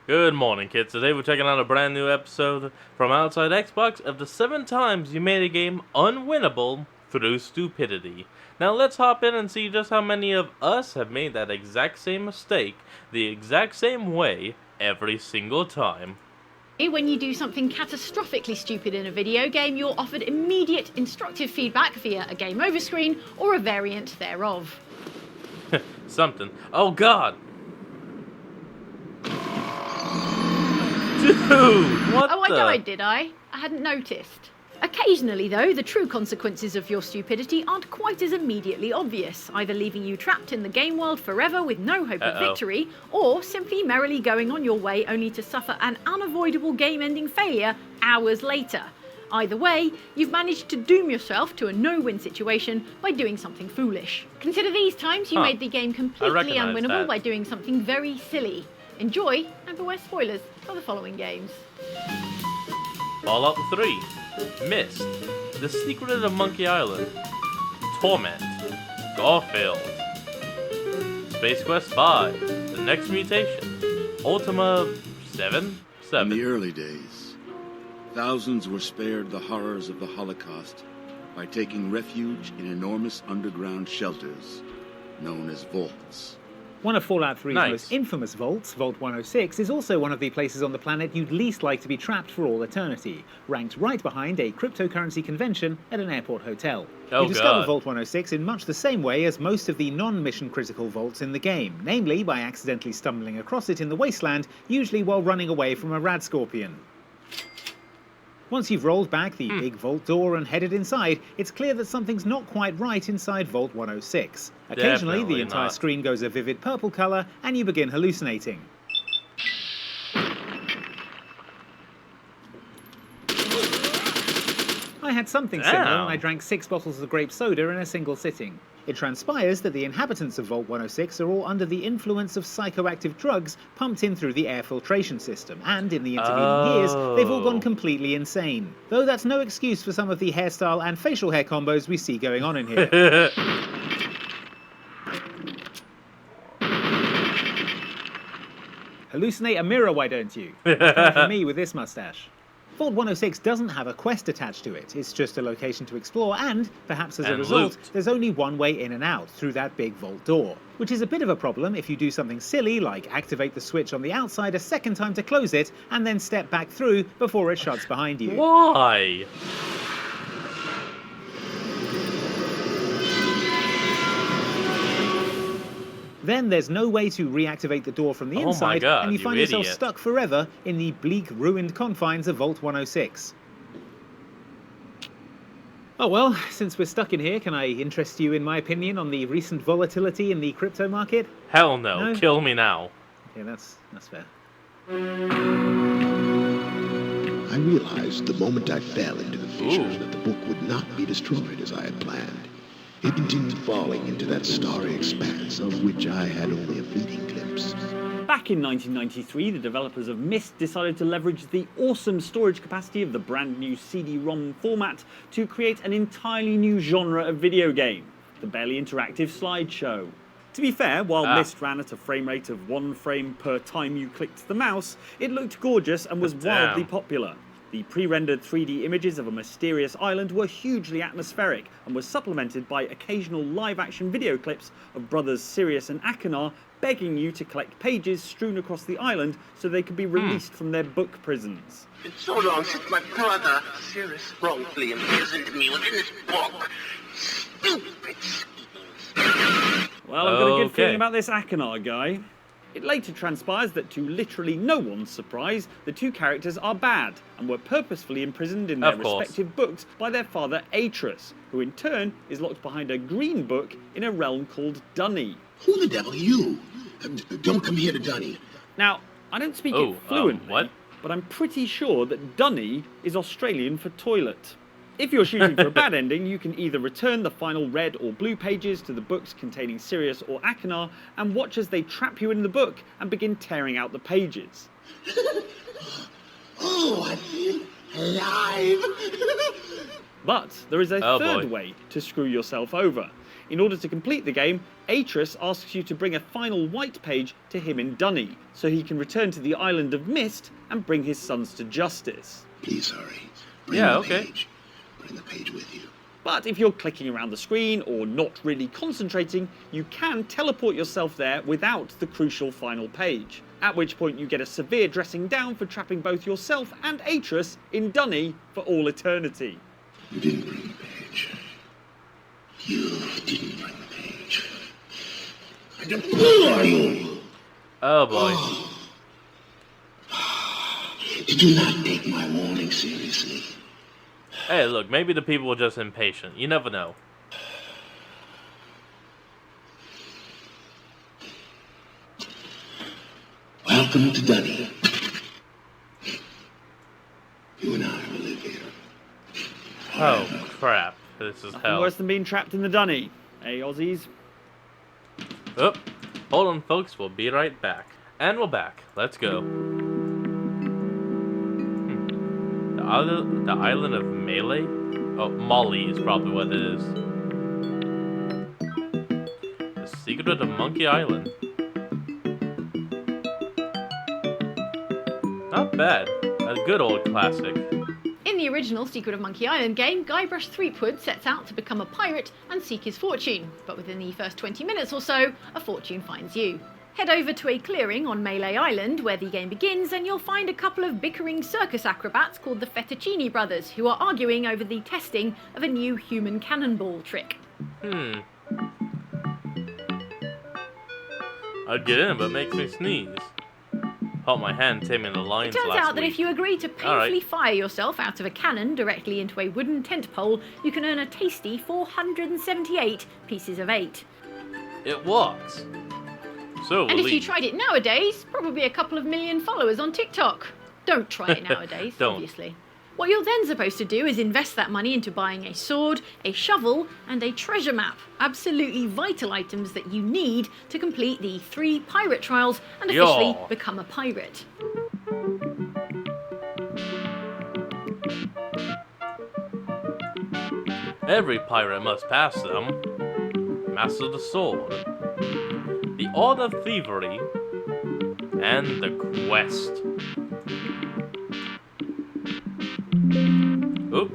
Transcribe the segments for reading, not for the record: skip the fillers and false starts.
Good morning, kids. Today we're checking out a brand new episode from Outside Xbox of the 7 times you made a game unwinnable through stupidity. Now let's hop in and see just how many of us have made that exact same mistake the exact same way every single time. When you do something catastrophically stupid in a video game, you're offered immediate instructive feedback via a game over screen or a variant thereof. Something. Oh god! Dude, what I died, did I? I hadn't noticed. Occasionally, though, the true consequences of your stupidity aren't quite as immediately obvious, either leaving you trapped in the game world forever with no hope of victory, or simply merrily going on your way only to suffer an unavoidable game-ending failure hours later. Either way, you've managed to doom yourself to a no-win situation by doing something foolish. Consider these times you made the game completely unwinnable by doing something very silly. Enjoy, and beware spoilers for the following games. Fallout 3, Mist, The Secret of Monkey Island, Torment, Garfield, Space Quest 5, The Next Mutation, Ultima 7? In the early days, thousands were spared the horrors of the Holocaust by taking refuge in enormous underground shelters known as vaults. One of Fallout 3's most infamous vaults, Vault 106, is also one of the places on the planet you'd least like to be trapped for all eternity, ranked right behind a cryptocurrency convention at an airport hotel. You discover Vault 106 in much the same way as most of the non-mission critical vaults in the game, namely by accidentally stumbling across it in the wasteland, usually while running away from a rad scorpion. Once you've rolled back the big vault door and headed inside, it's clear that something's not quite right inside Vault 106. Occasionally, the entire screen goes a vivid purple colour, and you begin hallucinating. I had something similar when I drank 6 bottles of grape soda in a single sitting. It transpires that the inhabitants of Vault 106 are all under the influence of psychoactive drugs pumped in through the air filtration system, and in the intervening years, they've all gone completely insane. Though that's no excuse for some of the hairstyle and facial hair combos we see going on in here. Hallucinate a mirror, why don't you? Come for me with this mustache. Vault 106 doesn't have a quest attached to it, it's just a location to explore and, perhaps as a result, there's only one way in and out, through that big vault door. Which is a bit of a problem if you do something silly like activate the switch on the outside a second time to close it and then step back through before it shuts behind you. Why? Then there's no way to reactivate the door from the inside, and you find yourself stuck forever in the bleak, ruined confines of Vault 106. Oh well, since we're stuck in here, can I interest you in my opinion on the recent volatility in the crypto market? Hell no. Kill me now. Okay, that's fair. I realized the moment I fell into the fissures that the book would not be destroyed as I had planned. It continued falling into that starry expanse of which I had only a fleeting glimpse. Back in 1993, the developers of Myst decided to leverage the awesome storage capacity of the brand new CD-ROM format to create an entirely new genre of video game, the barely interactive slideshow. To be fair, while Myst ran at a frame rate of 1 frame per time you clicked the mouse, it looked gorgeous and was wildly popular. The pre-rendered 3D images of a mysterious island were hugely atmospheric and were supplemented by occasional live-action video clips of brothers Sirius and Achenar begging you to collect pages strewn across the island so they could be released from their book prisons. It's so long since my brother Sirius wrongfully imprisoned me within this book. Stupid schemes. Well, I've got a good feeling about this Achenar guy. It later transpires that to literally no one's surprise, the two characters are bad, and were purposefully imprisoned in their respective books by their father Atreus, who in turn is locked behind a green book in a realm called Dunny. Who the devil are you? Don't come here to Dunny. Now, I don't speak it fluently, but I'm pretty sure that Dunny is Australian for toilet. If you're shooting for a bad ending, you can either return the final red or blue pages to the books containing Sirius or Achenar and watch as they trap you in the book and begin tearing out the pages. Oh, I feel alive! But there is a third way to screw yourself over. In order to complete the game, Atreus asks you to bring a final white page to him in Dunny, so he can return to the island of Mist and bring his sons to justice. Please hurry. Bring Yeah, the okay. page. Bring the page with you. But if you're clicking around the screen or not really concentrating, you can teleport yourself there without the crucial final page. At which point you get a severe dressing down for trapping both yourself and Atreus in Dunny for all eternity. You didn't bring the page. You didn't bring the page. I don't know you. Oh boy. Did you not take my warning seriously? Hey, look, maybe the people were just impatient. You never know. Welcome to Dunny. You and I will live here. Oh, crap. This is Nothing hell. worse than being trapped in the Dunny. Hey, Aussies? Oh, hold on, folks. We'll be right back. And we're back. Let's go. The island of Melee? Oh, Molly is probably what it is. The Secret of the Monkey Island. Not bad. A good old classic. In the original Secret of Monkey Island game, Guybrush Threepwood sets out to become a pirate and seek his fortune, but within the first 20 minutes or so, a fortune finds you. Head over to a clearing on Melee Island where the game begins and you'll find a couple of bickering circus acrobats called the Fettuccini Brothers who are arguing over the testing of a new human cannonball trick. I'd get in, but it makes me sneeze. Hold my hand taming the lions It turns last out that week. if you agree to painfully fire yourself out of a cannon directly into a wooden tent pole, you can earn a tasty 478 pieces of 8. It works. So And if you relieved. tried it nowadays, probably a couple of million followers on TikTok. Don't try it nowadays, Don't. obviously. What you're then supposed to do is invest that money into buying a sword, a shovel, and a treasure map. Absolutely vital items that you need to complete the 3 pirate trials and officially Yo. become a pirate. Every pirate must pass them. Master the sword, the art of thievery, and the quest. Oop.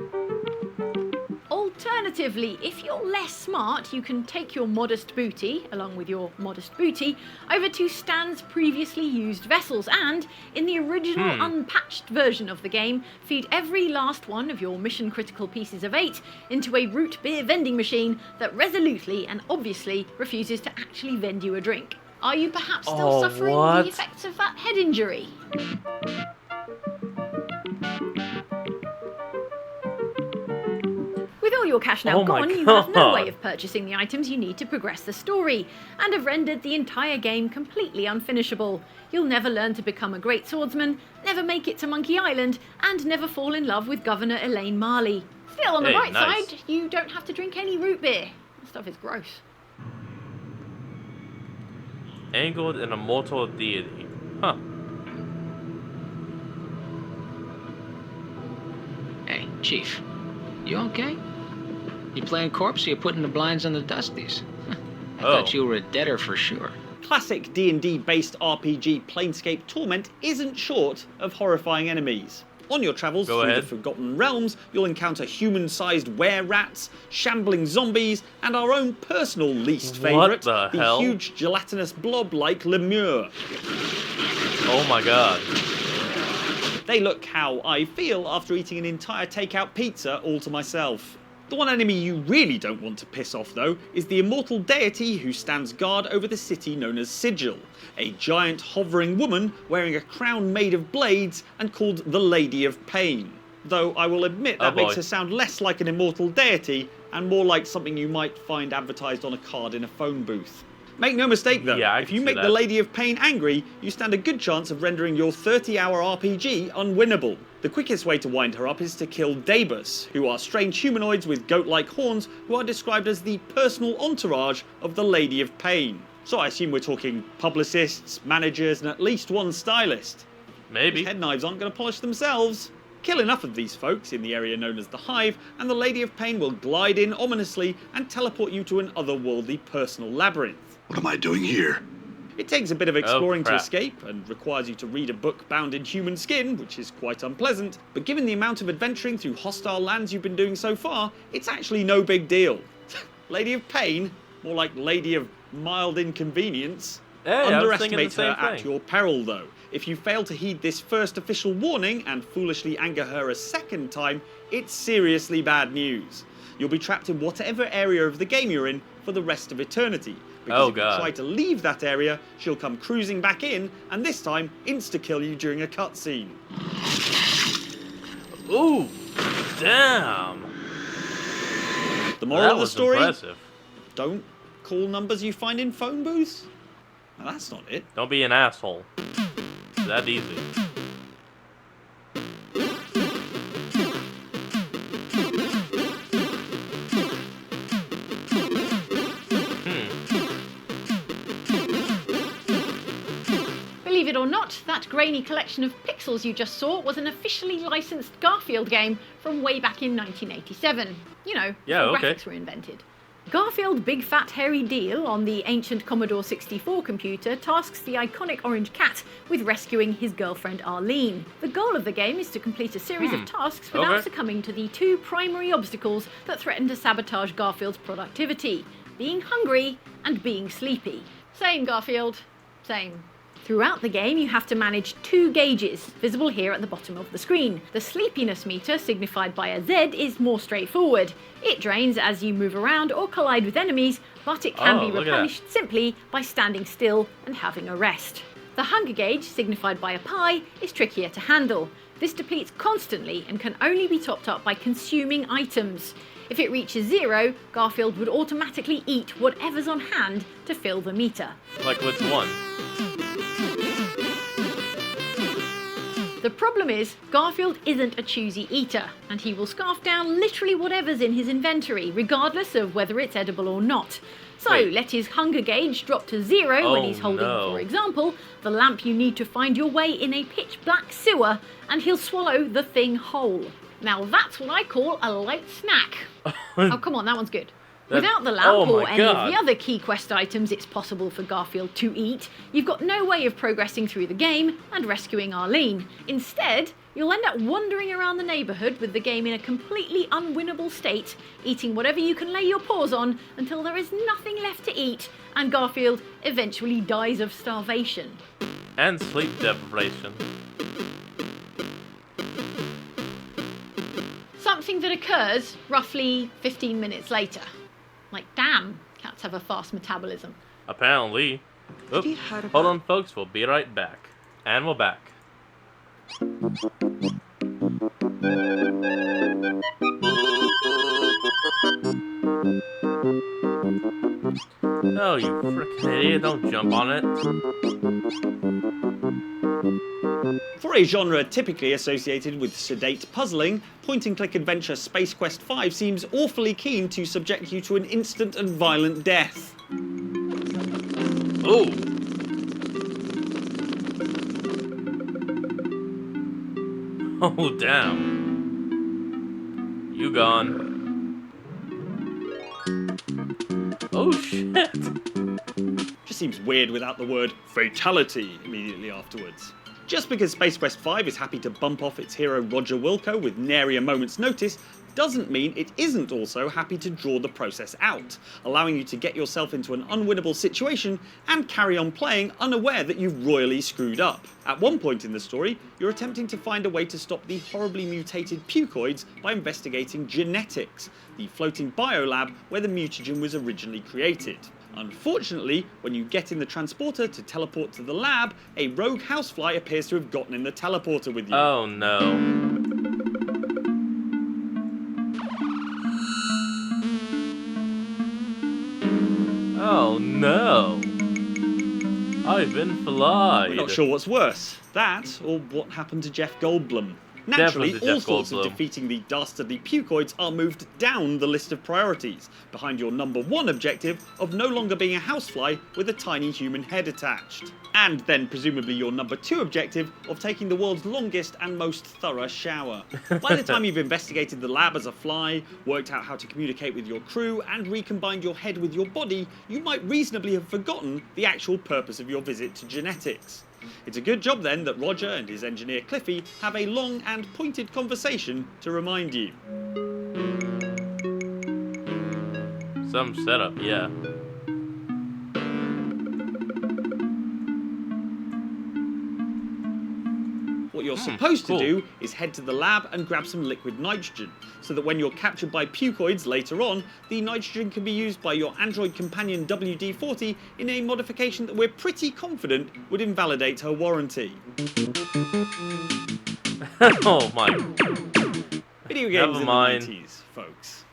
Alternatively, if you're less smart, you can take your modest booty, along with your modest booty, over to Stan's previously used vessels and, in the original unpatched version of the game, feed every last one of your mission-critical pieces of 8 into a root beer vending machine that resolutely and obviously refuses to actually vend you a drink. Are you perhaps still suffering what? the effects of that head injury? With all your cash now Oh my gone, you have no God. way of purchasing the items you need to progress the story, and have rendered the entire game completely unfinishable. You'll never learn to become a great swordsman, never make it to Monkey Island, and never fall in love with Governor Elaine Marley. Still, on the Hey, bright nice. side, you don't have to drink any root beer. That stuff is gross. Angled and immortal deity. Huh. Hey, Chief. You okay? You playing corpse or you putting the blinds on the dusties? I thought you were a deader for sure. Classic D&D based RPG Planescape Torment isn't short of horrifying enemies. On your travels Go through ahead. the Forgotten Realms, you'll encounter human-sized were-rats, shambling zombies, and our own personal least What favourite, the hell? huge gelatinous blob like Lemure. Oh my god. They look how I feel after eating an entire takeout pizza all to myself. The one enemy you really don't want to piss off, though, is the immortal deity who stands guard over the city known as Sigil, a giant hovering woman wearing a crown made of blades and called the Lady of Pain. Though I will admit that makes her sound less like an immortal deity and more like something you might find advertised on a card in a phone booth. Make no mistake though, Yeah, I if can you see make that. the Lady of Pain angry, you stand a good chance of rendering your 30-hour RPG unwinnable. The quickest way to wind her up is to kill Dabus, who are strange humanoids with goat-like horns who are described as the personal entourage of the Lady of Pain. So I assume we're talking publicists, managers, and at least one stylist. Maybe. These head knives aren't going to polish themselves. Kill enough of these folks in the area known as the Hive, and the Lady of Pain will glide in ominously and teleport you to an otherworldly personal labyrinth. What am I doing here? It takes a bit of exploring to crap. escape, and requires you to read a book bound in human skin, which is quite unpleasant, but given the amount of adventuring through hostile lands you've been doing so far, it's actually no big deal. Lady of Pain? More like Lady of Mild Inconvenience. Hey, Underestimate her thing. at your peril, though. If you fail to heed this first official warning and foolishly anger her a second time, it's seriously bad news. You'll be trapped in whatever area of the game you're in for the rest of eternity. Because if you try to leave that area, she'll come cruising back in, and this time insta-kill you during a cutscene. Ooh, damn. The moral of the was story? Impressive. Don't call numbers you find in phone booths? Now, that's not it. Don't be an asshole. It's that easy. Believe it or not, that grainy collection of pixels you just saw was an officially licensed Garfield game from way back in 1987. You know, before graphics were invented. Garfield Big Fat Hairy Deal on the ancient Commodore 64 computer tasks the iconic orange cat with rescuing his girlfriend Arlene. The goal of the game is to complete a series of tasks without succumbing to the two primary obstacles that threaten to sabotage Garfield's productivity: being hungry and being sleepy. Same, Garfield. Same. Throughout the game, you have to manage two gauges, visible here at the bottom of the screen. The sleepiness meter, signified by a Z, is more straightforward. It drains as you move around or collide with enemies, but it can be replenished simply by standing still and having a rest. The hunger gauge, signified by a pie, is trickier to handle. This depletes constantly and can only be topped up by consuming items. If it reaches 0, Garfield would automatically eat whatever's on hand to fill the meter. Like which one? The problem is, Garfield isn't a choosy eater, and he will scarf down literally whatever's in his inventory, regardless of whether it's edible or not. So let his hunger gauge drop to 0 when he's holding, for example, the lamp you need to find your way in a pitch black sewer, and he'll swallow the thing whole. Now that's what I call a light snack. Oh, come on, that one's good. Without the lamp or any of the other key quest items it's possible for Garfield to eat, you've got no way of progressing through the game and rescuing Arlene. Instead, you'll end up wandering around the neighbourhood with the game in a completely unwinnable state, eating whatever you can lay your paws on until there is nothing left to eat, and Garfield eventually dies of starvation. And sleep deprivation. Something that occurs roughly 15 minutes later. Like, damn, cats have a fast metabolism. Apparently. Oop. Hold on, folks. We'll be right back. And we're back. Oh, you frickin' idiot. Don't jump on it. For a genre typically associated with sedate puzzling, point-and-click adventure Space Quest V seems awfully keen to subject you to an instant and violent death. Ooh. Oh, damn. You gone. Oh, shit. Just seems weird without the word fatality immediately afterwards. Just because Space Quest V is happy to bump off its hero Roger Wilco with nary a moment's notice doesn't mean it isn't also happy to draw the process out, allowing you to get yourself into an unwinnable situation and carry on playing unaware that you've royally screwed up. At one point in the story, you're attempting to find a way to stop the horribly mutated pucoids by investigating genetics, the floating biolab where the mutagen was originally created. Unfortunately, when you get in the transporter to teleport to the lab, a rogue housefly appears to have gotten in the teleporter with you. Oh no. Oh no. I've been flied. We're not sure what's worse, that or what happened to Jeff Goldblum. Naturally, all sorts of defeating the dastardly pucoids are moved down the list of priorities, behind your number 1 objective of no longer being a housefly with a tiny human head attached. And then presumably your number 2 objective of taking the world's longest and most thorough shower. By the time you've investigated the lab as a fly, worked out how to communicate with your crew, and recombined your head with your body, you might reasonably have forgotten the actual purpose of your visit to genetics. It's a good job then that Roger and his engineer Cliffy have a long and pointed conversation to remind you. Some setup, yeah. What you're supposed to do is head to the lab and grab some liquid nitrogen, so that when you're captured by pucoids later on, the nitrogen can be used by your android companion WD-40 in a modification that we're pretty confident would invalidate her warranty. Oh my. Video games in the 90s, folks.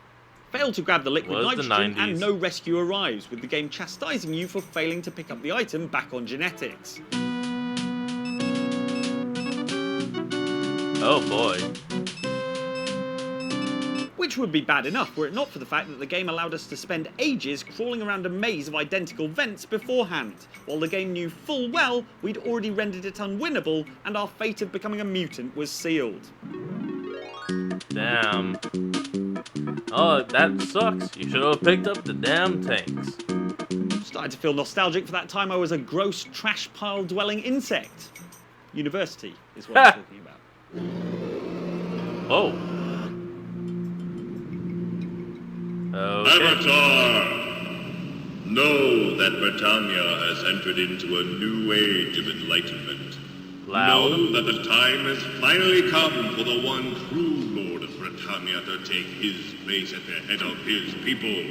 Fail to grab the liquid nitrogen and no rescue arrives, with the game chastising you for failing to pick up the item back on genetics. Oh boy. Which would be bad enough were it not for the fact that the game allowed us to spend ages crawling around a maze of identical vents beforehand, while the game knew full well we'd already rendered it unwinnable and our fate of becoming a mutant was sealed. Damn. Oh, that sucks. You should have picked up the damn tanks. Started to feel nostalgic for that time I was a gross trash pile dwelling insect. University is what I'm talking about. Oh. Okay. Avatar! Know that Britannia has entered into a new age of enlightenment. Loud. Know that the time has finally come for the one true Lord of Britannia to take his place at the head of his people.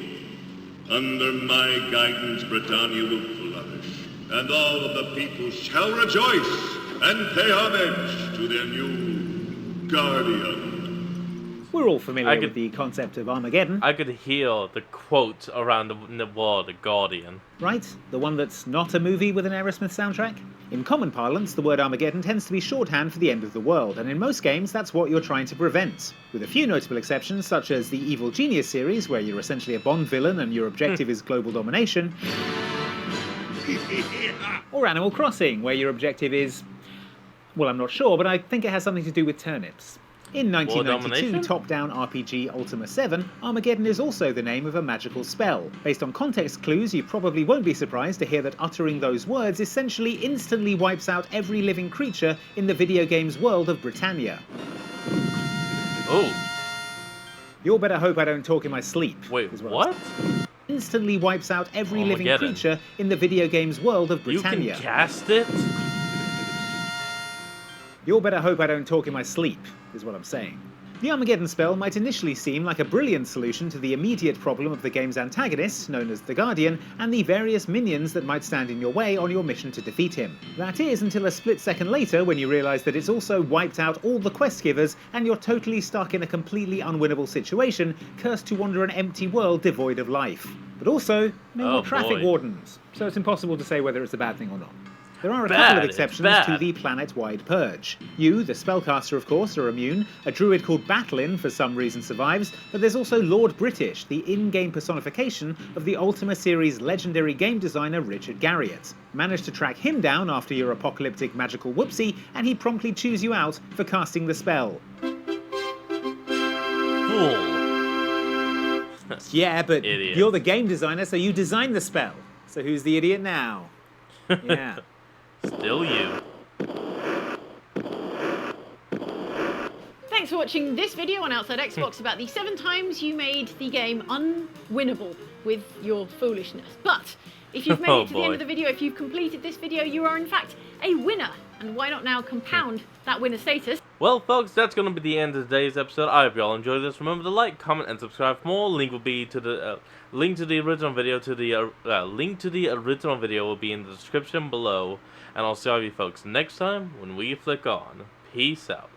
Under my guidance, Britannia will flourish, and all of the people shall rejoice and pay homage to their new guardian. We're all familiar with the concept of Armageddon. I could hear the quote around the wall, the Guardian. Right? The one that's not a movie with an Aerosmith soundtrack? In common parlance, the word Armageddon tends to be shorthand for the end of the world, and in most games that's what you're trying to prevent. With a few notable exceptions, such as the Evil Genius series, where you're essentially a Bond villain and your objective is global domination. Or Animal Crossing, where your objective is... well, I'm not sure, but I think it has something to do with turnips. In 1992 top-down RPG Ultima 7, Armageddon is also the name of a magical spell. Based on context clues, you probably won't be surprised to hear that uttering those words essentially instantly wipes out every living creature in the video game's world of Britannia. Oh. You'll better hope I don't talk in my sleep. Wait, what? Instantly wipes out every living creature in the video game's world of Britannia. You can cast it? You'll better hope I don't talk in my sleep, is what I'm saying. The Armageddon spell might initially seem like a brilliant solution to the immediate problem of the game's antagonist, known as the Guardian, and the various minions that might stand in your way on your mission to defeat him. That is, until a split second later when you realise that it's also wiped out all the quest givers and you're totally stuck in a completely unwinnable situation, cursed to wander an empty world devoid of life. But also, no more traffic wardens, so it's impossible to say whether it's a bad thing or not. There are a couple of exceptions to the planet-wide purge. You, the spellcaster of course, are immune, a druid called Batlin for some reason survives, but there's also Lord British, the in-game personification of the Ultima series' legendary game designer Richard Garriott. Manage to track him down after your apocalyptic magical whoopsie, and he promptly chews you out for casting the spell. Fool. Yeah, but Idiot. You're the game designer, so you designed the spell. So who's the idiot now? Yeah. Still you. Thanks for watching this video on Outside Xbox about the 7 times you made the game unwinnable with your foolishness. But if you've made it to the end of the video, if you've completed this video, you are in fact a winner. And why not now compound that winner status? Well, folks, that's going to be the end of today's episode. I hope you all enjoyed this. Remember to like, comment, and subscribe for more. Link will be to the link to the original video will be in the description below. And I'll see all of you folks next time when we flick on. Peace out.